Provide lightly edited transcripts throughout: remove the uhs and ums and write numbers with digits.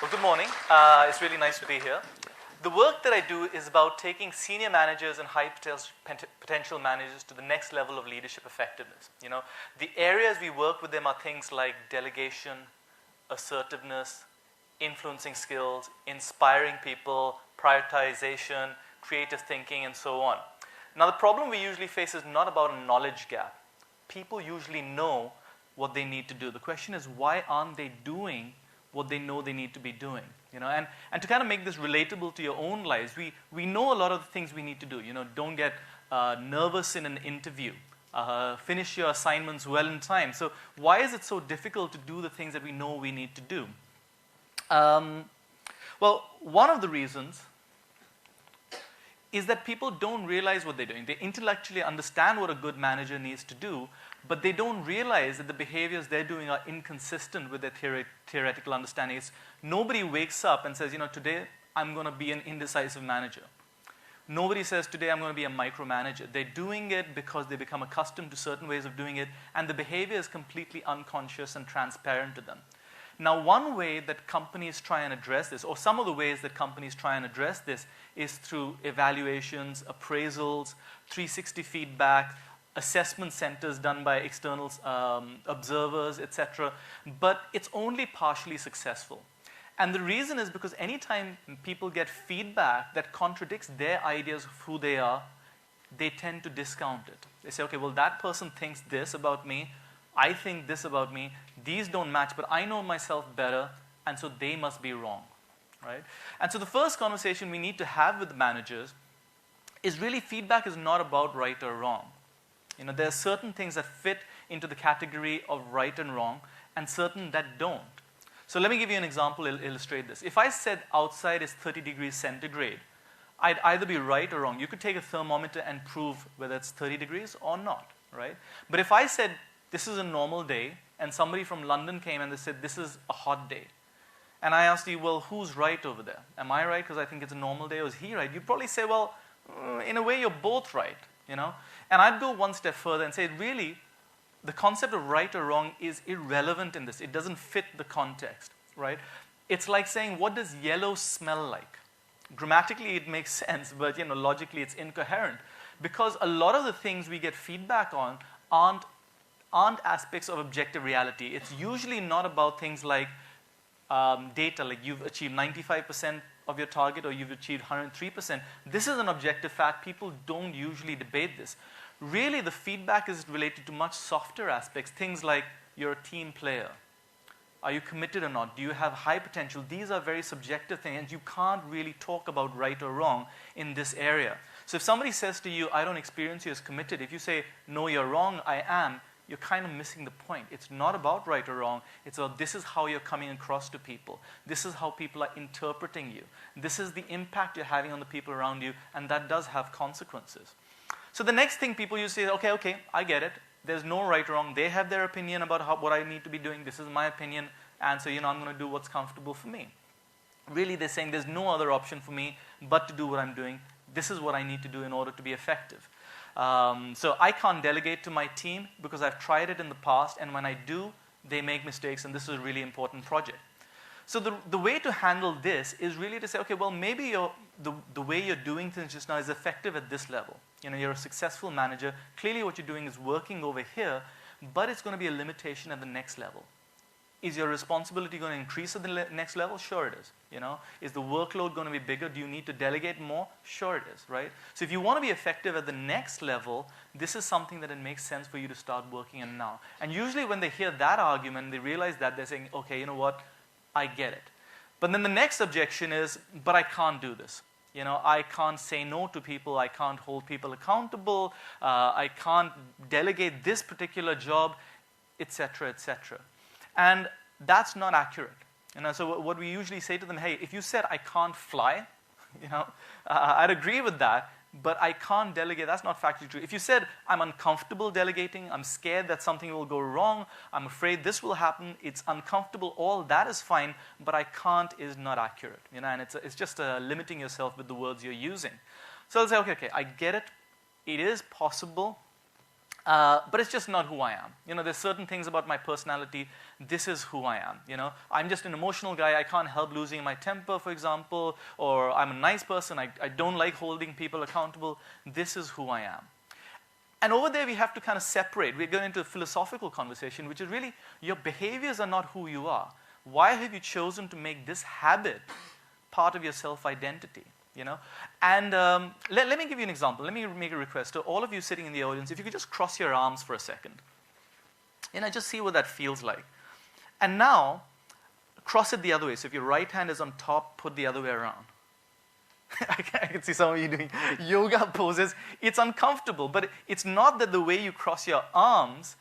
Well, good morning. It's really nice to be here. The work that I do is about taking senior managers and high potential managers to the next level of leadership effectiveness. You know, the areas we work with them are things like delegation, assertiveness, influencing skills, inspiring people, prioritization, creative thinking, and so on. Now, the problem we usually face is not about a knowledge gap. People usually know what they need to do. The question is, why aren't they doing what they know they need to be doing? You know, and to kind of make this relatable to your own lives, we know a lot of the things we need to do. You know, don't get nervous in an interview. Finish your assignments well in time. So why is it so difficult to do the things that we know we need to do? Well, one of the reasons is that people don't realize what they're doing. They intellectually understand what a good manager needs to do, but they don't realize that the behaviors they're doing are inconsistent with their theoretical understandings. Nobody wakes up and says, you know, today I'm going to be an indecisive manager. Nobody says, today I'm going to be a micromanager. They're doing it because they become accustomed to certain ways of doing it, and the behavior is completely unconscious and transparent to them. Now, one way that companies try and address this, or some of the ways that companies try and address this, is through evaluations, appraisals, 360 feedback, assessment centers done by external observers, etc. But it's only partially successful. And the reason is because anytime people get feedback that contradicts their ideas of who they are, they tend to discount it. They say, okay, well, that person thinks this about me, I think this about me, these don't match, but I know myself better, and so they must be wrong, right? And so the first conversation we need to have with managers is really feedback is not about right or wrong. You know, there are certain things that fit into the category of right and wrong, and certain that don't. So let me give you an example to illustrate this. If I said outside is 30 degrees centigrade, I'd either be right or wrong. You could take a thermometer and prove whether it's 30 degrees or not, right? But if I said this is a normal day, and somebody from London came and they said this is a hot day, and I asked you, well, who's right over there? Am I right because I think it's a normal day, or is he right? You'd probably say, well, in a way, you're both right, you know? And I'd go one step further and say, really, the concept of right or wrong is irrelevant in this. It doesn't fit the context, right? It's like saying, what does yellow smell like? Grammatically, it makes sense, but you know, logically, it's incoherent. Because a lot of the things we get feedback on aren't aspects of objective reality. It's usually not about things like data, like you've achieved 95% of your target or you've achieved 103%. This is an objective fact. People don't usually debate this. Really, the feedback is related to much softer aspects, things like you're a team player. Are you committed or not? Do you have high potential? These are very subjective things, and you can't really talk about right or wrong in this area. So if somebody says to you, I don't experience you as committed, if you say, no, you're wrong, I am, you're kind of missing the point. It's not about right or wrong. It's about this is how you're coming across to people. This is how people are interpreting you. This is the impact you're having on the people around you, and that does have consequences. So the next thing people usually say, okay, I get it. There's no right or wrong. They have their opinion about what I need to be doing. This is my opinion, and so I'm going to do what's comfortable for me. Really, they're saying there's no other option for me but to do what I'm doing. This is what I need to do in order to be effective. So I can't delegate to my team because I've tried it in the past, and when I do, they make mistakes, and this is a really important project. So the way to handle this is really to say, okay, well, maybe the way you're doing things just now is effective at this level. You know, you're a successful manager. Clearly what you're doing is working over here, but it's going to be a limitation at the next level. Is your responsibility going to increase at the next level? Sure it is. You know, is the workload going to be bigger? Do you need to delegate more? Sure it is, right? So if you want to be effective at the next level, this is something that it makes sense for you to start working on now. And usually when they hear that argument, they realize that they're saying, okay, you know what, I get it. But then the next objection is, but I can't do this. You know, I can't say no to people. I can't hold people accountable. I can't delegate this particular job, etc., etc. And that's not accurate. You know, so what we usually say to them, hey, if you said I can't fly, you know, I'd agree with that, but I can't delegate, that's not factually true. If you said I'm uncomfortable delegating, I'm scared that something will go wrong, I'm afraid this will happen, it's uncomfortable, all that is fine, but I can't is not accurate. You know, and it's just limiting yourself with the words you're using. So I'll say, okay, I get it. It is possible But it's just not who I am. You know, there's certain things about my personality. This is who I am. You know, I'm just an emotional guy. I can't help losing my temper, for example, or I'm a nice person. I don't like holding people accountable. This is who I am. And over there, we have to kind of separate. We're going into a philosophical conversation, which is really your behaviors are not who you are. Why have you chosen to make this habit part of your self-identity? You know, and let me give you an example. Let me make a request to all of you sitting in the audience. If you could just cross your arms for a second, you know, just see what that feels like. And now, cross it the other way. So if your right hand is on top, put the other way around. I can see some of you doing yoga poses. It's uncomfortable, but it's not that the way you cross your arms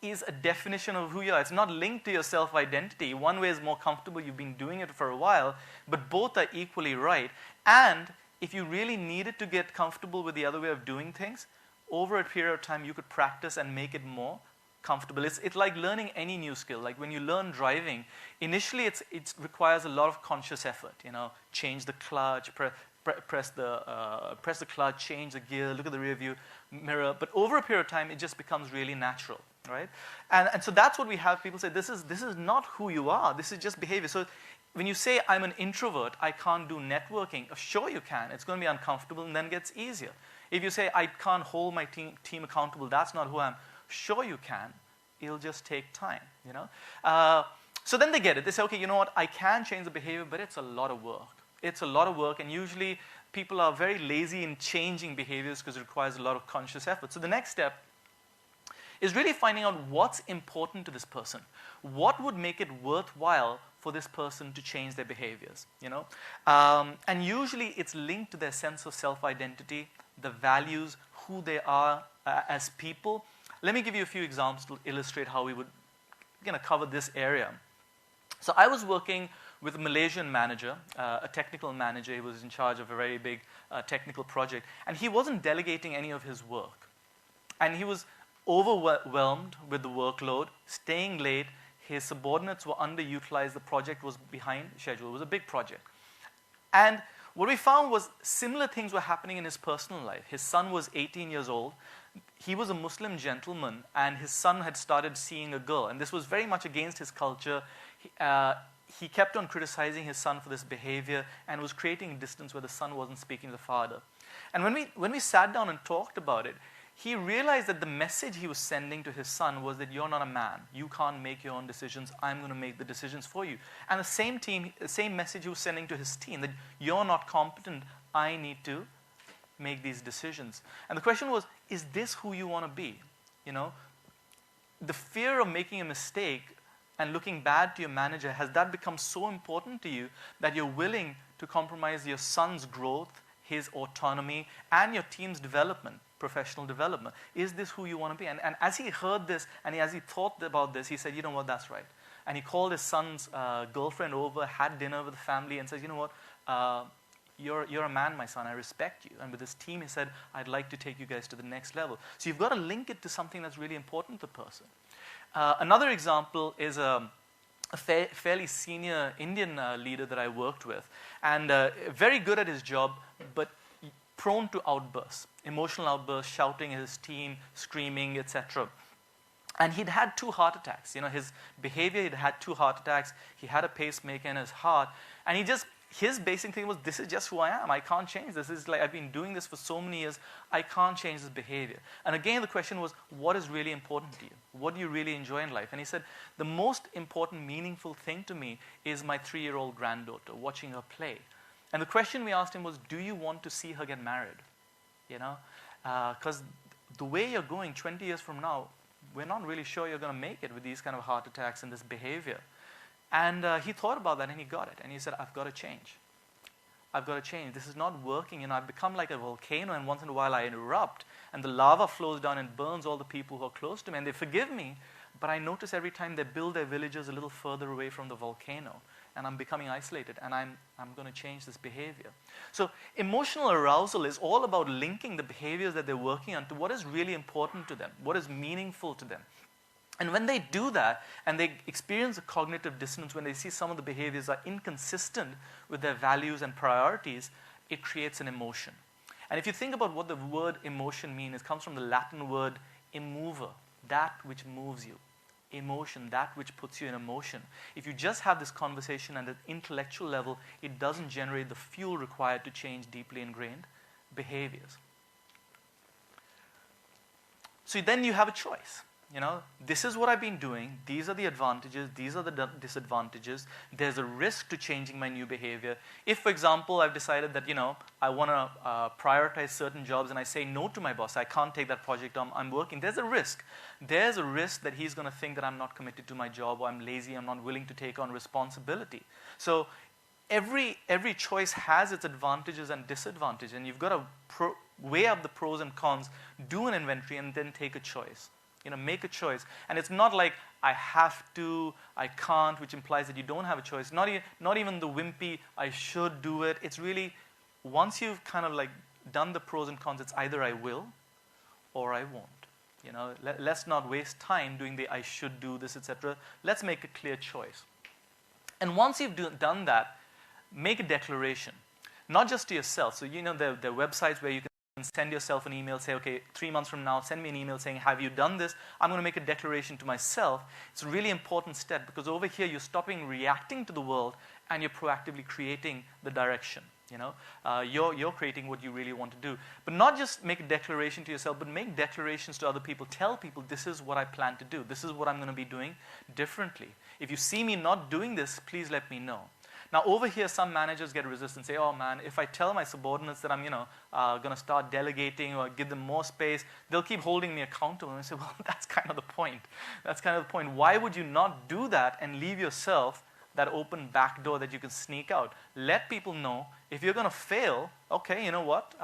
is a definition of who you are. It's not linked to your self-identity. One way is more comfortable. You've been doing it for a while, but both are equally right. And if you really needed to get comfortable with the other way of doing things, over a period of time, you could practice and make it more comfortable. It's like learning any new skill. Like when you learn driving, initially it requires a lot of conscious effort. You know, change the clutch, press the clutch, change the gear, look at the rear view mirror. But over a period of time, it just becomes really natural, right? And so that's what we have people say, this is not who you are. This is just behavior. So when you say, I'm an introvert, I can't do networking, sure you can. It's going to be uncomfortable and then it gets easier. If you say, I can't hold my team accountable, that's not who I am, sure you can. It'll just take time, you know. So then they get it. They say, okay, you know what, I can change the behavior, but it's a lot of work. It's a lot of work, and usually people are very lazy in changing behaviors because it requires a lot of conscious effort. So the next step is really finding out what's important to this person. What would make it worthwhile for this person to change their behaviors, you know? And usually it's linked to their sense of self-identity, the values, who they are as people. Let me give you a few examples to illustrate how we would cover this area. So I was working with a Malaysian manager, a technical manager. He was in charge of a very big technical project, and he wasn't delegating any of his work. And he was overwhelmed with the workload, staying late. His subordinates were underutilized. The project was behind schedule. It was a big project. And what we found was similar things were happening in his personal life. His son was 18 years old. He was a Muslim gentleman, and his son had started seeing a girl. And this was very much against his culture. He kept on criticizing his son for this behavior and was creating a distance where the son wasn't speaking to the father. And when we sat down and talked about it, he realized that the message he was sending to his son was that you're not a man. You can't make your own decisions. I'm going to make the decisions for you. And the same message he was sending to his team, that you're not competent. I need to make these decisions. And the question was, is this who you want to be? You know, the fear of making a mistake and looking bad to your manager, has that become so important to you that you're willing to compromise your son's growth, his autonomy, and your team's development, professional development? Is this who you want to be? And as he heard this, and as he thought about this, he said, you know what, that's right. And he called his son's girlfriend over, had dinner with the family, and says, you know what, you're a man, my son, I respect you. And with his team, he said, I'd like to take you guys to the next level. So you've got to link it to something that's really important to the person. Another example is a fairly senior Indian leader that I worked with, and very good at his job, but prone to outbursts, emotional outbursts, shouting at his team, screaming, etc. And he'd had 2 heart attacks. You know, his behavior, he'd had 2 heart attacks. He had a pacemaker in his heart, and his basic thing was, this is just who I am. I can't change this. This is like, I've been doing this for so many years. I can't change this behavior. And again, the question was, what is really important to you? What do you really enjoy in life? And he said, the most important, meaningful thing to me is my 3-year-old granddaughter, watching her play. And the question we asked him was, do you want to see her get married? You know, because the way you're going 20 years from now, we're not really sure you're going to make it with these kind of heart attacks and this behavior. And he thought about that and he got it. And he said, I've got to change. I've got to change. This is not working. You know, I've become like a volcano, and once in a while I erupt, and the lava flows down and burns all the people who are close to me, and they forgive me. But I notice every time they build their villages a little further away from the volcano, and I'm becoming isolated, and I'm going to change this behavior. So emotional arousal is all about linking the behaviors that they're working on to what is really important to them, what is meaningful to them. And when they do that, and they experience a cognitive dissonance, when they see some of the behaviors are inconsistent with their values and priorities, it creates an emotion. And if you think about what the word emotion means, it comes from the Latin word immover, that which moves you. Emotion, that which puts you in emotion. If you just have this conversation at an intellectual level, it doesn't generate the fuel required to change deeply ingrained behaviors. So then you have a choice. This is what I've been doing. These are the advantages. These are the disadvantages. There's a risk to changing my new behavior. If, for example, I've decided that, I want to prioritize certain jobs and I say no to my boss, I can't take that project on, I'm working, there's a risk. There's a risk that he's going to think that I'm not committed to my job, or I'm lazy, I'm not willing to take on responsibility. So every choice has its advantages and disadvantages, and you've got to weigh up the pros and cons, do an inventory, and then take a choice. Make a choice. And it's not like I have to, I can't, which implies that you don't have a choice. Not even the wimpy, I should do it. It's really, once you've kind of like done the pros and cons, it's either I will or I won't. Let's not waste time doing the I should do this, etc. Let's make a clear choice. And once you've done that, make a declaration. Not just to yourself. So, there are websites where you can send yourself an email, say, okay, 3 months from now, send me an email saying, have you done this? I'm going to make a declaration to myself. It's a really important step, because over here you're stopping reacting to the world and you're proactively creating the direction. You're creating what you really want to do. But not just make a declaration to yourself, but make declarations to other people. Tell people, this is what I plan to do. This is what I'm going to be doing differently. If you see me not doing this, please let me know. Now, over here, some managers get resistant, say, oh man, if I tell my subordinates that I'm, going to start delegating or give them more space, they'll keep holding me accountable. And I say, well, that's kind of the point. That's kind of the point. Why would you not do that and leave yourself that open back door that you can sneak out? Let people know, if you're going to fail, okay, you know what,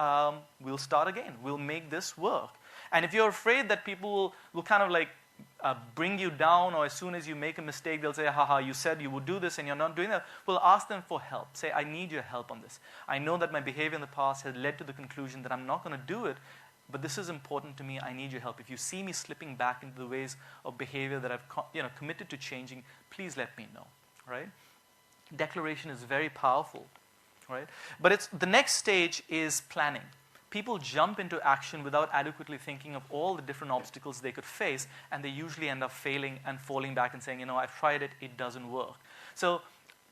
we'll start again. We'll make this work. And if you're afraid that people will kind of like bring you down, or as soon as you make a mistake, they'll say, haha, you said you would do this and you're not doing that. Well, ask them for help. Say, I need your help on this. I know that my behavior in the past has led to the conclusion that I'm not going to do it, but this is important to me. I need your help. If you see me slipping back into the ways of behavior that I've committed to changing, please let me know, right? Declaration is very powerful, right? But the next stage is planning. People jump into action without adequately thinking of all the different obstacles they could face, and they usually end up failing and falling back and saying, I've tried it, it doesn't work. So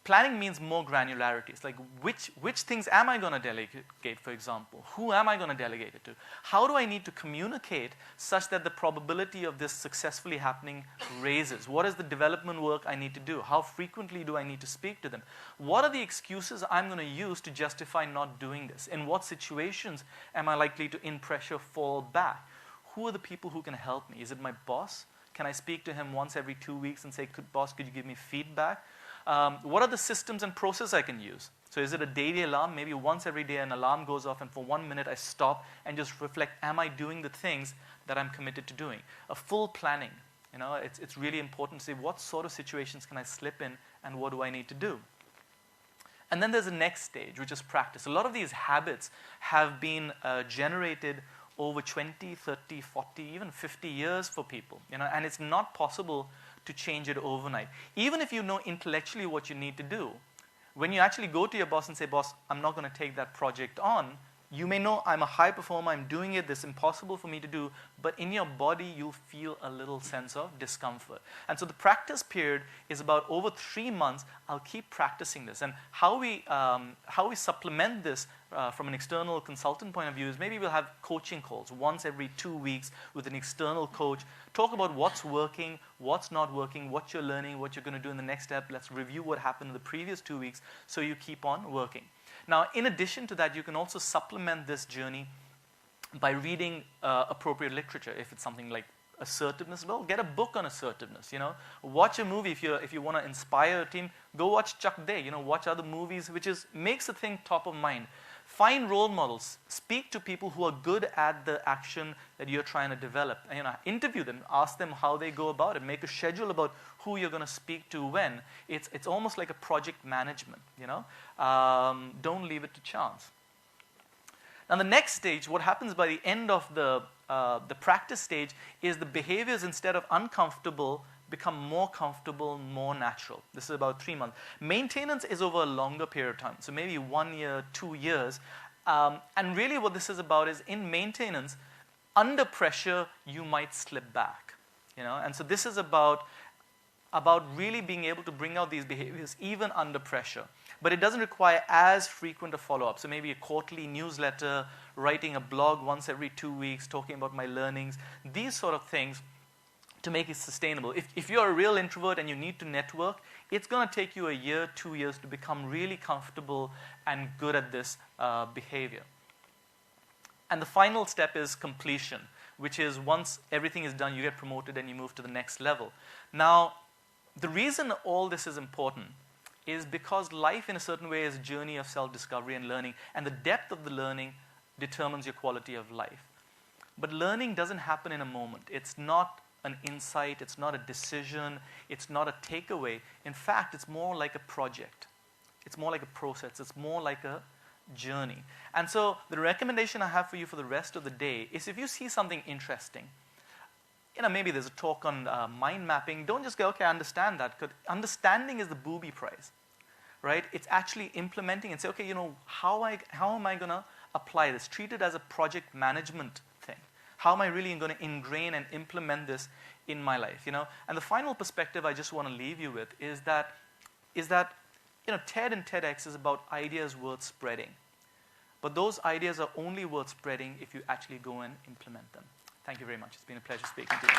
planning means more granularity. It's like, which things am I going to delegate, for example? Who am I going to delegate it to? How do I need to communicate such that the probability of this successfully happening raises? What is the development work I need to do? How frequently do I need to speak to them? What are the excuses I'm going to use to justify not doing this? In what situations am I likely to, in pressure, fall back? Who are the people who can help me? Is it my boss? Can I speak to him once every 2 weeks and say, boss, could you give me feedback? What are the systems and process I can use? So is it a daily alarm? Maybe once every day an alarm goes off and for 1 minute I stop and just reflect, am I doing the things that I'm committed to doing? A full planning. It's really important to say, what sort of situations can I slip in and what do I need to do? And then there's the next stage, which is practice. A lot of these habits have been generated over 20, 30, 40, even 50 years for people. And it's not possible to change it overnight. Even if you know intellectually what you need to do, when you actually go to your boss and say, boss, I'm not going to take that project on, you may know I'm a high performer, I'm doing it, this is impossible for me to do, but in your body you'll feel a little sense of discomfort. And so the practice period is about over 3 months. I'll keep practicing this. And how we supplement this from an external consultant point of view is maybe we'll have coaching calls once every 2 weeks with an external coach, talk about what's working, what's not working, what you're learning, what you're going to do in the next step. Let's review what happened in the previous 2 weeks so you keep on working. Now, in addition to that, you can also supplement this journey by reading appropriate literature. If it's something like assertiveness, well, get a book on assertiveness. Watch a movie if you want to inspire a team. Go watch Chuck Day. Watch other movies, which makes the thing top of mind. Find role models. Speak to people who are good at the action that you're trying to develop. And, interview them. Ask them how they go about it. Make a schedule about who you're going to speak to when. It's almost like a project management. Don't leave it to chance. Now, the next stage, what happens by the end of the practice stage, is the behaviors, instead of uncomfortable, become more comfortable, more natural. This is about 3 months. Maintenance is over a longer period of time, so maybe 1 year, 2 years. And really what this is about is, in maintenance, under pressure, you might slip back. And so this is about really being able to bring out these behaviors even under pressure. But it doesn't require as frequent a follow-up. So maybe a quarterly newsletter, writing a blog once every 2 weeks, talking about my learnings, these sort of things to make it sustainable. If you're a real introvert and you need to network, it's going to take you a year, 2 years to become really comfortable and good at this behavior. And the final step is completion, which is once everything is done, you get promoted and you move to the next level. Now, the reason all this is important is because life in a certain way is a journey of self-discovery and learning, and the depth of the learning determines your quality of life. But learning doesn't happen in a moment. It's not an insight, it's not a decision, it's not a takeaway. In fact, it's more like a project. It's more like a process. It's more like a journey. And so the recommendation I have for you for the rest of the day is if you see something interesting, maybe there's a talk on mind mapping, don't just go, okay, I understand that, because understanding is the booby prize, right? It's actually implementing and say, okay, how am I going to apply this? Treat it as a project management thing. How am I really going to ingrain and implement this in my life? And the final perspective I just want to leave you with is that TED and TEDx is about ideas worth spreading. But those ideas are only worth spreading if you actually go and implement them. Thank you very much. It's been a pleasure speaking to you.